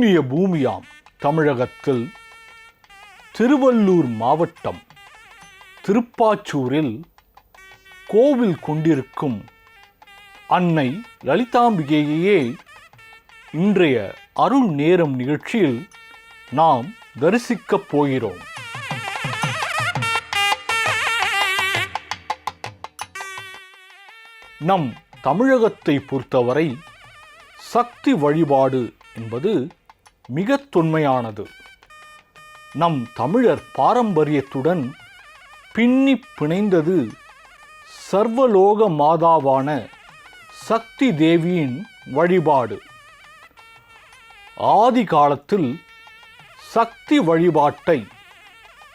புண்ணிய பூமியாம் தமிழகத்தில் திருவள்ளூர் மாவட்டம் திருப்பாச்சூரில் கோவில் கொண்டிருக்கும் அன்னை லலிதாம்பிகையையே இன்றைய அருள் நேரம் நிகழ்ச்சியில் நாம் தரிசிக்கப் போகிறோம். நம் தமிழகத்தை பொறுத்தவரை சக்தி வழிபாடு என்பது மிக தொன்மையானது. நம் தமிழர் பாரம்பரியத்துடன் பின்னி பிணைந்தது சர்வலோக மாதாவான சக்தி தேவியின் வழிபாடு. ஆதி காலத்தில் சக்தி வழிபாட்டை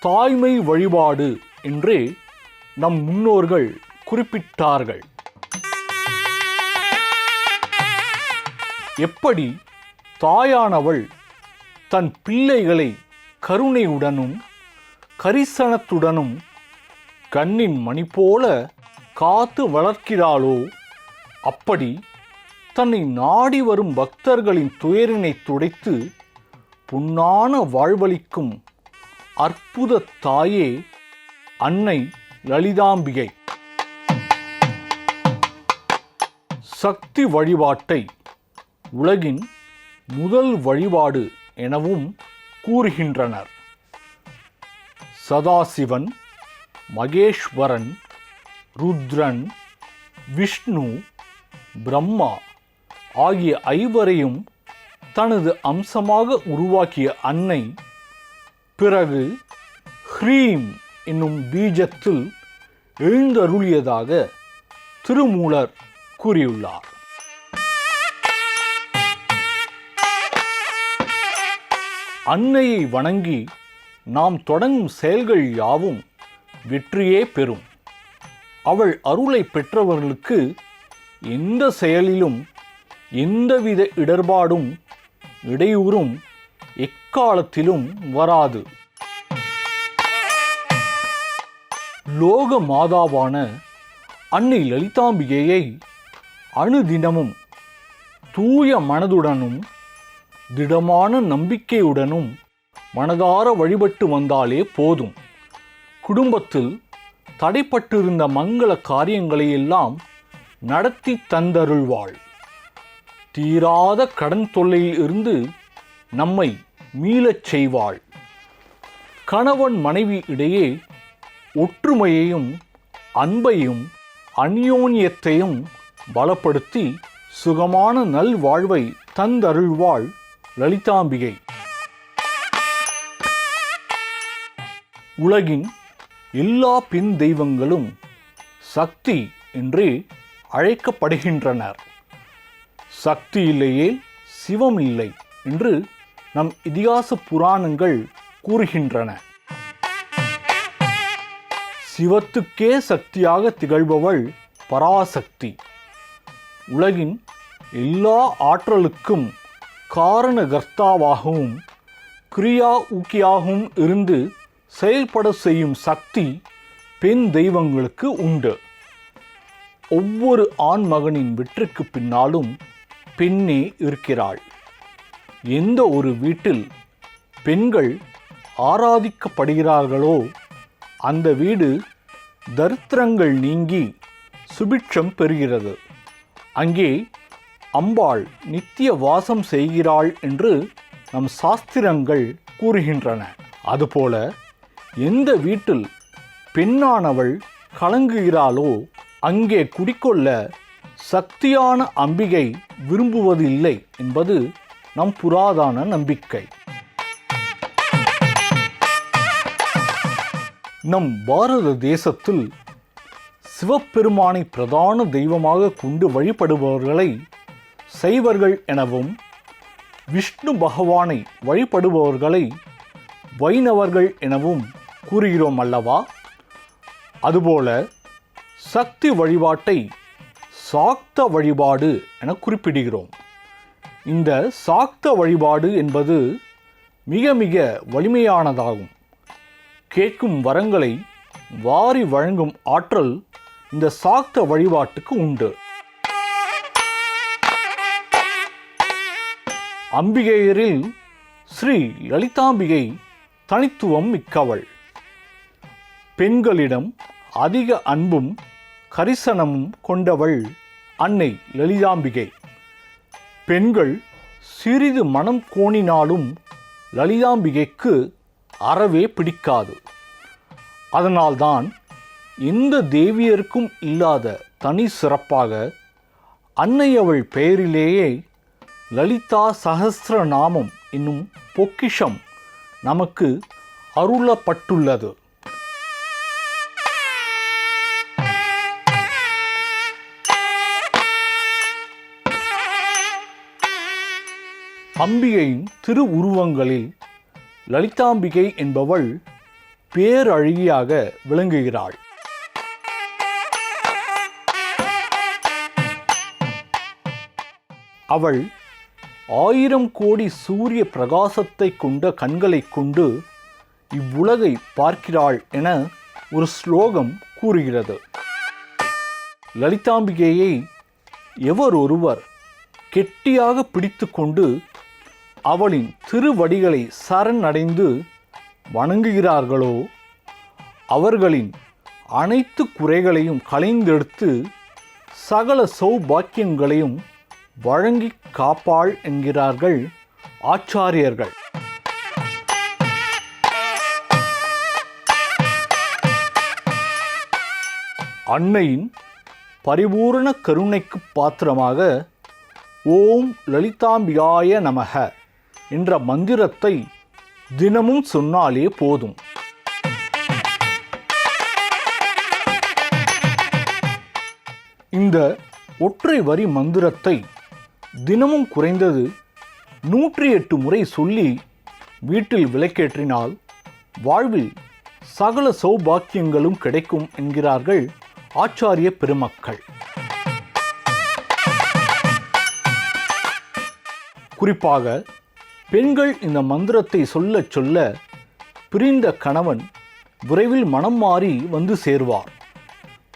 தாய்மை வழிபாடு என்றே நம் முன்னோர்கள் குறிப்பிட்டார்கள். எப்படி தாயானவள் தன் பிள்ளைகளை கருணையுடனும் கரிசனத்துடனும் கண்ணின் மணி போல காத்து வளர்க்கிறாளோ, அப்படி தன்னை நாடி வரும் பக்தர்களின் துயரினை துடைத்து பொன்னான வாழ்வளிக்கும் அற்புத தாயே அன்னை லலிதாம்பிகை. சக்தி வழிபாட்டை உலகின் முதல் வழிபாடு எனவும் கூறுகின்றனர். சதாசிவன், மகேஸ்வரன், ருத்ரன், விஷ்ணு, பிரம்மா ஆகிய ஐவரையும் தனது அம்சமாக உருவாக்கிய அன்னை பிறகு ஹ்ரீம் என்னும் பீஜத்தில் எழுந்தருளியதாக திருமூலர் கூறியுள்ளார். அன்னையை வணங்கி நாம் தொடங்கும் செயல்கள் யாவும் வெற்றியே பெறும். அவள் அருளை பெற்றவர்களுக்கு எந்த செயலிலும் எந்தவித இடர்பாடும் இடையூறும் எக்காலத்திலும் வராது. லோக மாதாவான அன்னை லலிதாம்பிகையை அணுதினமும் தூய மனதுடனும் திடமான நம்பிக்கையுடனும் மனதார வழிபட்டு வந்தாலே போதும். குடும்பத்தில் தடைப்பட்டிருந்த மங்கள காரியங்களையெல்லாம் நடத்தி தந்தருள்வாள். தீராத கடன் தொல்லையில் இருந்து நம்மை மீளச் செய்வாள். கணவன் மனைவி இடையே ஒற்றுமையையும் அன்பையும் அந்யோன்யத்தையும் பலப்படுத்தி சுகமான நல்வாழ்வை தந்தருள்வாள் லலிதாம்பிகை. உலகின் எல்லா பெண் தெய்வங்களும் சக்தி என்று அழைக்கப்படுகின்றனர். சக்தி இல்லையே சிவம் இல்லை என்று நம் இதிகாச புராணங்கள் கூறுகின்றன. சிவத்துக்கே சக்தியாக திகழ்பவள் பராசக்தி. உலகின் எல்லா ஆற்றலுக்கும் காரணகர்த்தாவாகவும் கிரியா ஊக்கியாகவும் இருந்து செயல்பட செய்யும் சக்தி பெண் தெய்வங்களுக்கு உண்டு. ஒவ்வொரு ஆண் மகனின் வெற்றிக்கு பின்னாலும் பெண்ணே இருக்கிறாள். எந்த ஒரு வீட்டில் பெண்கள் ஆராதிக்கப்படுகிறார்களோ அந்த வீடு தரித்திரங்கள் நீங்கி சுபிட்சம் பெறுகிறது. அங்கே அம்பாள் நித்திய வாசம் செய்கிறாள் என்று நம் சாஸ்திரங்கள் கூறுகின்றன. அதுபோல எந்த வீட்டில் பெண்ணானவள் கலங்குகிறாளோ அங்கே குடிக்கொள்ள சக்தியான அம்பிகை விரும்புவதில்லை என்பது நம் புராதன நம்பிக்கை. நம் பாரத தேசத்தில் சிவபெருமானை பிரதான தெய்வமாக கொண்டு வழிபடுபவர்களை சைவர்கள் எனவும், விஷ்ணு பகவானை வழிபடுபவர்களை வைணவர்கள் எனவும் கூறுகிறோம் அல்லவா? அதுபோல சக்தி வழிபாட்டை சாக்த வழிபாடு என குறிப்பிடுகிறோம். இந்த சாக்த வழிபாடு என்பது மிக மிக வலிமையானதாகும். கேட்கும் வரங்களை வாரி வழங்கும் ஆற்றல் இந்த சாக்த வழிபாட்டுக்கு உண்டு. அம்பிகையரில் ஸ்ரீ லலிதாம்பிகை தனித்துவம் மிக்கவள். பெண்களிடம் அதிக அன்பும் கரிசனமும் கொண்டவள் அன்னை லலிதாம்பிகை. பெண்கள் சிறிது மனம் கோணினாலும் லலிதாம்பிகைக்கு அறவே பிடிக்காது. அதனால்தான் எந்த தேவியருக்கும் இல்லாத தனி சிறப்பாக அன்னை அவள் பெயரிலேயே லலிதா சஹஸ்ரநாமம் என்னும் பொக்கிஷம் நமக்கு அருளப்பட்டுள்ளது. அம்பிகையின் திருவுருவங்களில் லலிதாம்பிகை என்பவள் பேரழகியாக விளங்குகிறாள். அவள் 1000 கோடி சூரிய பிரகாசத்தை கொண்ட கண்களை கொண்டு இவ்வுலகை பார்க்கிறாள் என ஒரு ஸ்லோகம் கூறுகிறது. லலிதாம்பிகையை எவரொருவர் கெட்டியாக பிடித்து கொண்டு அவளின் திருவடிகளை சரணடைந்து வணங்குகிறார்களோ அவர்களின் அனைத்து குறைகளையும் களைந்தெடுத்து சகல சௌபாக்கியங்களையும் வழங்கி காப்பாள் என்கிறார்கள் ஆச்சாரியர்கள். அன்னையின் பரிபூரண கருணைக்கு பாத்திரமாக ஓம் லலிதாம்பிகாய நமக என்ற மந்திரத்தை தினமும் சொன்னாலே போதும். இந்த ஒற்றை வரி மந்திரத்தை தினமும் குறைந்தது 108 முறை சொல்லி வீட்டில் விளக்கேற்றினால் வாழ்வில் சகல சௌபாக்கியங்களும் கிடைக்கும் என்கிறார்கள் ஆச்சாரிய பெருமக்கள். குறிப்பாக பெண்கள் இந்த மந்திரத்தை சொல்ல சொல்ல பிரிந்த கணவன் விரைவில் மனம் மாறி வந்து சேர்வார்.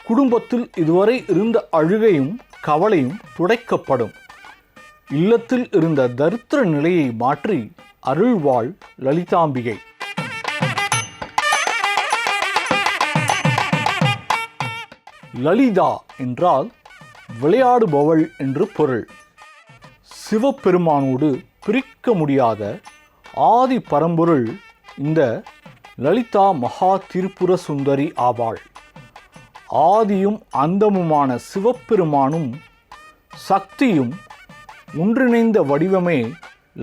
குடும்பத்தில் இதுவரை இருந்த அழுகையும் கவலையும் துடைக்கப்படும். இல்லத்தில் இருந்த தரித்திர நிலையை மாற்றி அருள்வாள் லலிதாம்பிகை. லலிதா என்றால் விளையாடுபவள் என்று பொருள். சிவபெருமானோடு பிரிக்க முடியாத ஆதி பரம்பொருள் இந்த லலிதா மகா திரிபுர சுந்தரி ஆவாள். ஆதியும் அந்தமுமான சிவபெருமானும் சக்தியும் ஒன்றிணைந்த வடிவமே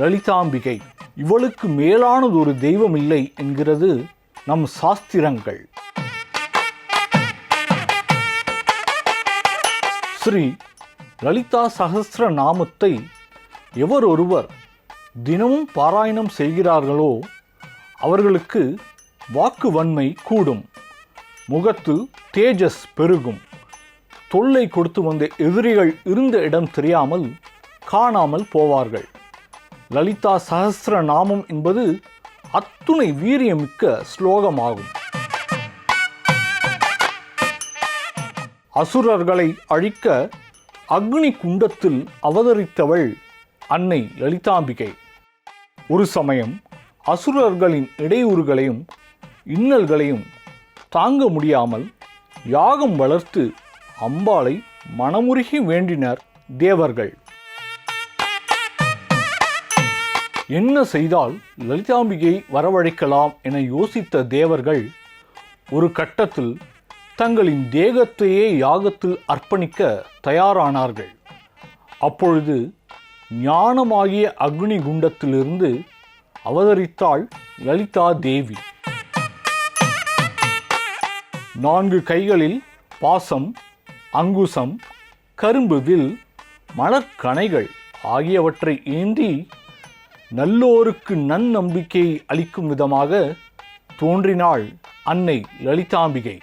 லலிதாம்பிகை. இவளுக்கு மேலானதொரு தெய்வம் இல்லை என்கிறது நம் சாஸ்திரங்கள். ஸ்ரீ லலிதா சஹஸ்ர நாமத்தை எவரொருவர் தினமும் பாராயணம் செய்கிறார்களோ அவர்களுக்கு வாக்கு வன்மை கூடும், முகத்தில் தேஜஸ் பெருகும், தொல்லை கொடுத்து வந்த எதிரிகள் இருந்த இடம் தெரியாமல் காணாமல் போவார்கள். லலிதா சஹஸ்ர நாமம் என்பது அத்துணை வீரியமிக்க ஸ்லோகமாகும். அசுரர்களை அழிக்க அக்னி குண்டத்தில் அவதரித்தவள் அன்னை லலிதாம்பிகை. ஒரு சமயம் அசுரர்களின் இடையூறுகளையும் இன்னல்களையும் தாங்க முடியாமல் யாகம் வளர்த்து அம்பாளை மனமுருகி வேண்டினர் தேவர்கள். என்ன செய்தால் லலிதாம்பிகை வரவழைக்கலாம் என யோசித்த தேவர்கள் ஒரு கட்டத்தில் தங்களின் தேகத்தையே யாகத்தில் அர்ப்பணிக்க தயாரானார்கள். அப்பொழுது ஞானமாகிய அக்னி குண்டத்திலிருந்து அவதரித்தாள் லலிதா தேவி. 4 கைகளில் பாசம், அங்குசம், கரும்பு வில், மலர்கணைகள் ஆகியவற்றை ஏந்தி நல்லோருக்கு நன்னம்பிக்கையை அளிக்கும் விதமாக தோன்றினாள் அன்னை லலிதாம்பிகை.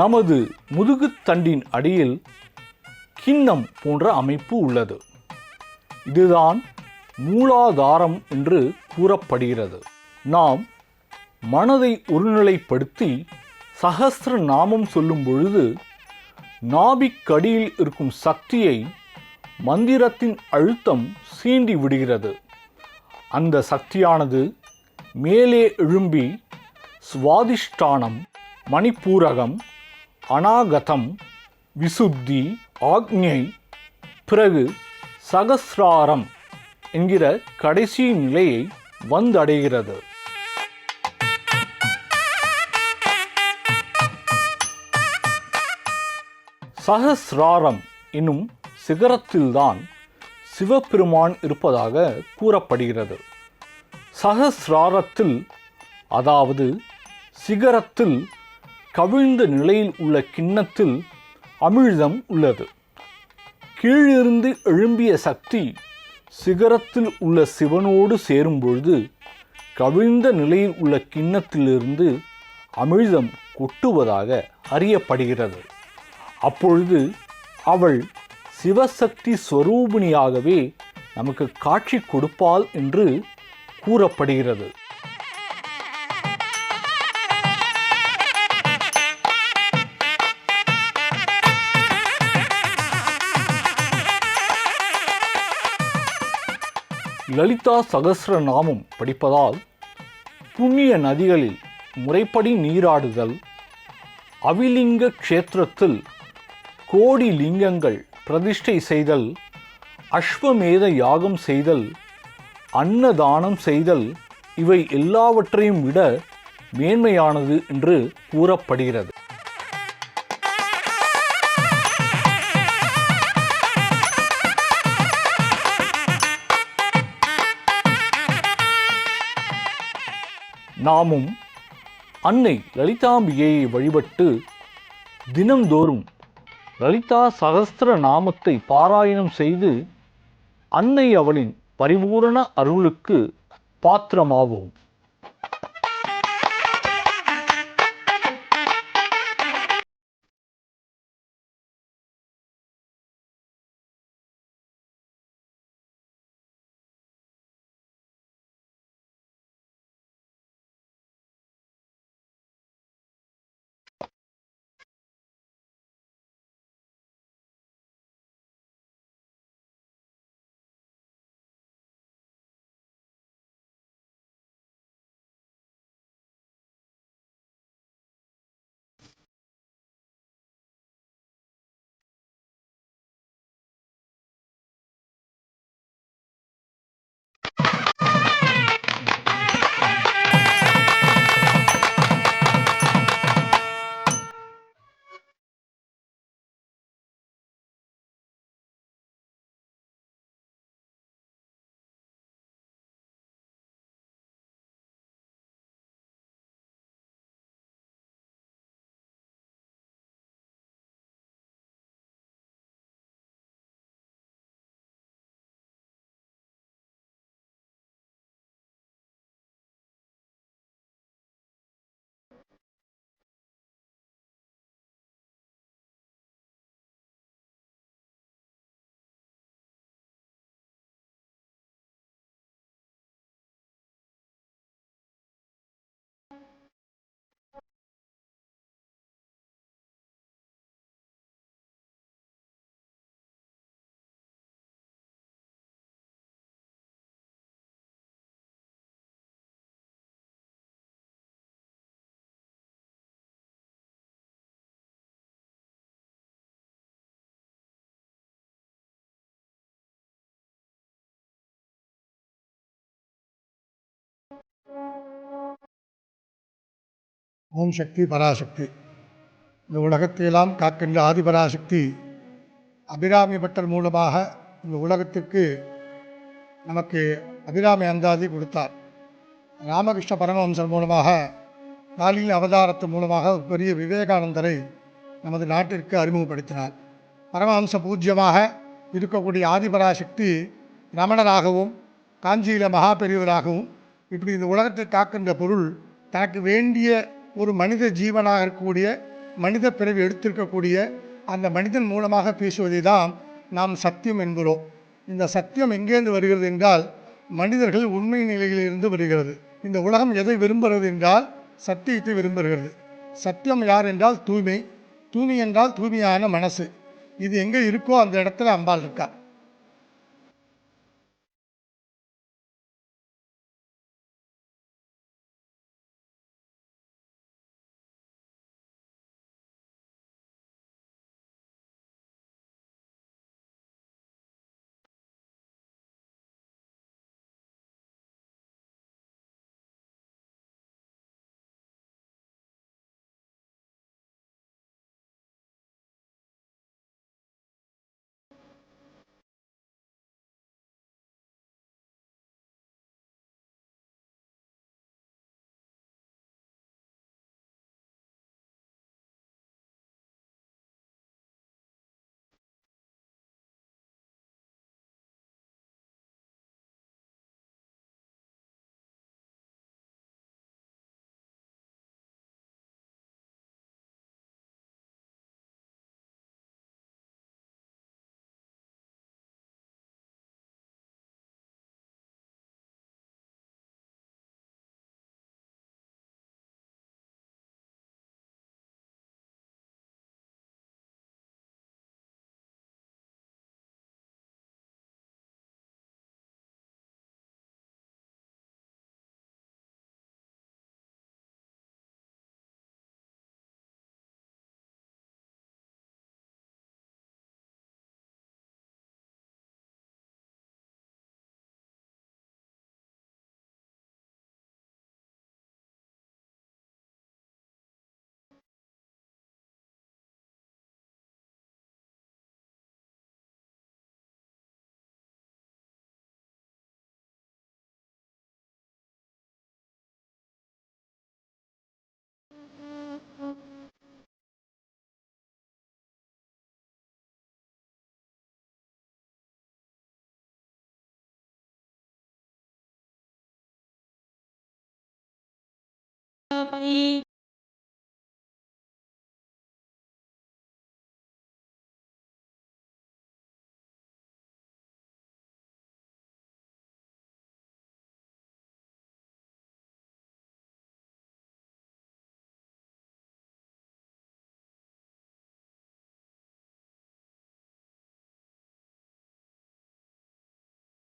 நமது முதுகுத்தண்டின் அடியில் கிண்ணம் போன்ற அமைப்பு உள்ளது. இதுதான் மூலாதாரம் என்று கூறப்படுகிறது. நாம் மனதை ஒருநிலைப்படுத்தி சஹஸ்ர நாமம் சொல்லும் பொழுது நாபிக்கடியில் இருக்கும் சக்தியை மந்திரத்தின் அழுத்தம் சீண்டி விடுகிறது. அந்த சக்தியானது மேலே எழும்பி சுவாதிஷ்டானம், மணிப்பூரகம், அநாகதம், விசுத்தி, ஆக்ஞை, பிறகு சகசிராரம் என்கிற கடைசி நிலையை வந்தடைகிறது. சகசிராரம் என்னும் சிகரத்தில்தான் சிவபெருமான் இருப்பதாக கூறப்படுகிறது. சகசிராரத்தில், அதாவது சிகரத்தில் கவிழ்ந்த நிலையில் உள்ள கிண்ணத்தில் அமிழ்தம் உள்ளது. கீழிருந்து எழும்பிய சக்தி சிகரத்தில் உள்ள சிவனோடு சேரும்பொழுது கவிழ்ந்த நிலையில் உள்ள கிண்ணத்திலிருந்து அமிழ்தம் கொட்டுவதாக அறியப்படுகிறது. அப்பொழுது அவள் சிவசக்தி ஸ்வரூபிணியாகவே நமக்கு காட்சி கொடுப்பாள் என்று கூறப்படுகிறது. லலிதா சகஸ்ரநாமம் படிப்பதால் புண்ணிய நதிகளில் முறைப்படி நீராடுதல், அவிலிங்க க்ஷேத்திரத்தில் கோடி லிங்கங்கள் பிரதிஷ்டை செய்தல், அஸ்வமேத யாகம் செய்தல், அன்னதானம் செய்தல் இவை எல்லாவற்றையும் விட மேன்மையானது என்று கூறப்படுகிறது. நாமும் அன்னை லலிதாம்பிகையை வழிபட்டு தினம்தோறும் லலிதா சகஸ்ர நாமத்தை பாராயணம் செய்து அன்னை அவளின் பரிபூரண அருளுக்கு பாத்திரமாவோம். ஓம் சக்தி பராசக்தி. இந்த உலகத்தையெல்லாம் காக்கின்ற ஆதிபராசக்தி அபிராமி பட்டர் மூலமாக இந்த உலகத்திற்கு நமக்கு அபிராமி அந்தாதி கொடுத்தார். ராமகிருஷ்ண பரமஹம்சர் மூலமாக காலியின் அவதாரத்து மூலமாக ஒரு பெரிய விவேகானந்தரை நமது நாட்டிற்கு அறிமுகப்படுத்தினார். பரமஹம்ச பூஜ்யமாக இருக்கக்கூடிய ஆதிபராசக்தி ரமணராகவும் காஞ்சியில் மகா பெரியவராகவும் இப்படி இந்த உலகத்தை காக்கின்ற பொருள் தனக்கு வேண்டிய ஒரு மனித ஜீவனாக இருக்கக்கூடிய மனித பிறவி எடுத்திருக்கக்கூடிய அந்த மனிதன் மூலமாக பேசுவதை தான் நாம் சத்தியம் என்கிறோம். இந்த சத்தியம் எங்கேருந்து வருகிறது என்றால் மனிதர்கள் உண்மை நிலையிலிருந்து வருகிறது. இந்த உலகம் எதை விரும்புகிறது என்றால் சத்தியத்தை விரும்புகிறது. சத்தியம் யார் என்றால் தூய்மை. தூய்மை என்றால் தூய்மையான மனசு. இது எங்கே இருக்கோ அந்த இடத்துல அம்பாள் இருக்கா.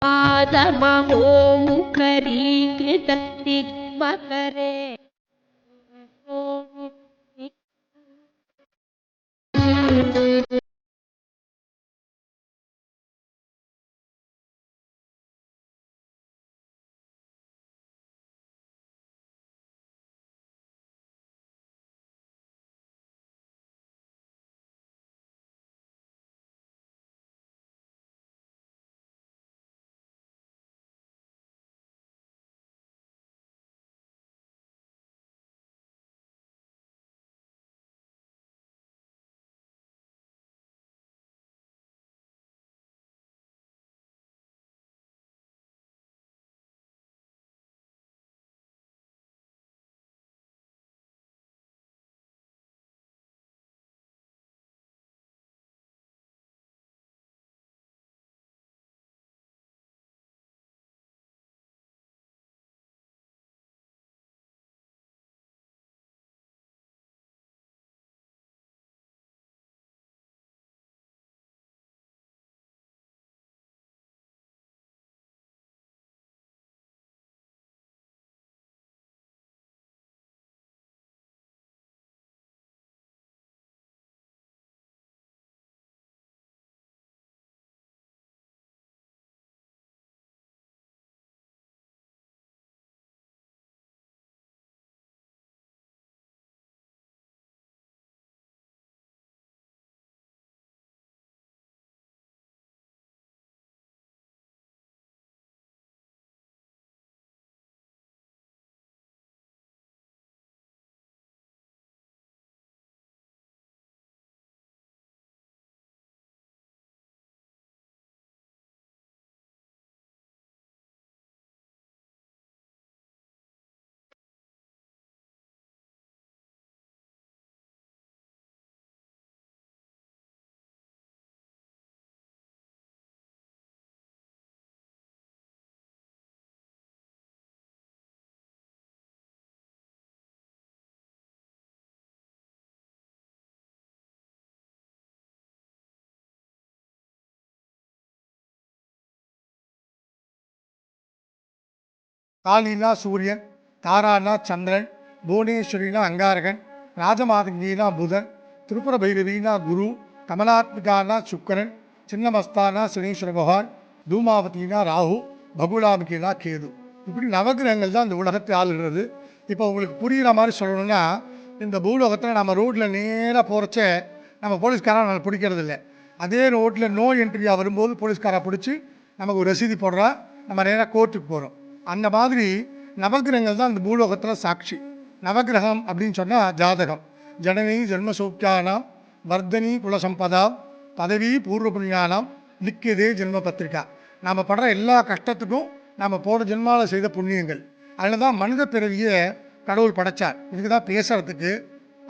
पादममों करीं दत्तिक मकरे காலினா சூரியன், தாரானா சந்திரன், புவனேஸ்வரினா அங்காரகன், ராஜமாதங்கினா புதன், திரிபுர பைரவினா குரு, கமலாத்மிகானா சுக்கரன், சின்னமஸ்தானா சனீஸ்வர பகவான், தூமாவதினா ராகு, பகுலாமிகினா கேது. இப்படி நவகிரகங்கள் தான் இந்த உலகத்தை ஆளுகிறது. இப்போ உங்களுக்கு புரிகிற மாதிரி சொல்லணும்னா, இந்த பூலோகத்தில் நம்ம ரோட்டில் நேராக போகிறச்ச நம்ம போலீஸ்காரன் நம்மளை பிடிக்கிறது இல்லை. அதே ரோட்டில் நோ என்ட்ரியாக வரும்போது போலீஸ்காரை பிடிச்சி நமக்கு ஒரு ரசீதி போடுறா, நம்ம நேராக கோர்ட்டுக்கு போகிறோம். அந்த மாதிரி நவகிரகங்கள் தான் இந்த பூலோகத்தில் சாட்சி. நவகிரகம் அப்படின்னு சொன்னால் ஜாதகம். ஜனனி ஜென்ம சௌக்கியானாம் வர்தனி குலசம்பதா பதவி பூர்வ புண்ணியானாம் நிற்கதே ஜென்ம பத்திரிக்கா. நாம் படுற எல்லா கஷ்டத்துக்கும் நம்ம போன ஜென்மாவில் செய்த புண்ணியங்கள். அதில் தான் மனித பிறவியை கடவுள் படைச்சார். இதுக்கு தான் பேசுறதுக்கு,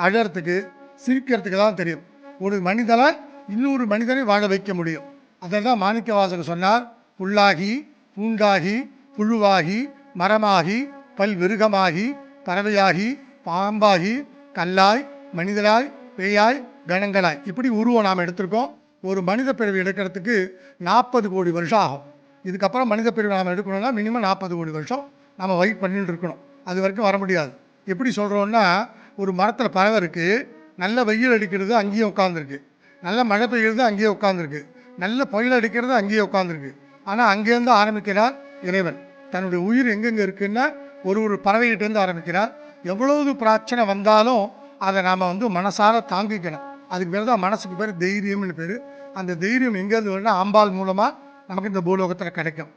அழறதுக்கு, சிரிக்கிறதுக்கு தான் தெரியும். ஒரு மனிதனால் இன்னொரு மனிதனை வாழ வைக்க முடியும். அதை தான் மாணிக்க வாசகர் சொன்னார். புல்லாகி பூண்டாகி புழுவாகி மரமாகி பல்விருகமாகி பறவையாகி பாம்பாகி கல்லாய் மனிதராய் பேயாய் கணங்களாய் இப்படி உருவம் நாம் எடுத்திருக்கோம். ஒரு மனித பிறவி எடுக்கிறதுக்கு 40 கோடி வருஷம் ஆகும். இதுக்கப்புறம் மனித பிறவி நாம் எடுக்கணும்னா மினிமம் 40 கோடி வருஷம் நம்ம வெயிட் பண்ணிட்டு இருக்கணும். அது வரைக்கும் வர முடியாது. எப்படி சொல்கிறோன்னா, ஒரு மரத்தில் பறவை இருக்குது, நல்ல வெயில் அடிக்கிறது அங்கேயும் உட்காந்துருக்கு, நல்ல மழை பெய்யுறது அங்கேயே உட்காந்துருக்கு, நல்ல புயல் அடிக்கிறது அங்கேயே உட்காந்துருக்கு. ஆனால் அங்கேருந்து ஆரம்பிக்கிறார் இறைவன். தன்னுடைய உயிர் எங்கெங்கே இருக்குன்னா ஒரு பறவைகிட்டேருந்து ஆரம்பிக்கிறார். எவ்வளவு பிரச்சனை வந்தாலும் அதை நாம் மனசார தாங்கிக்கணும். அதுக்கு பேர் தான் மனசுக்கு பேர் தைரியம்னு பேர். அந்த தைரியம் எங்கேருந்து வரும்னா ஆம்பாள் மூலமாக நமக்கு இந்த பூலோகத்தில் கிடைக்கும்.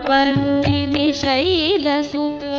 वर्णिनि शैलसुता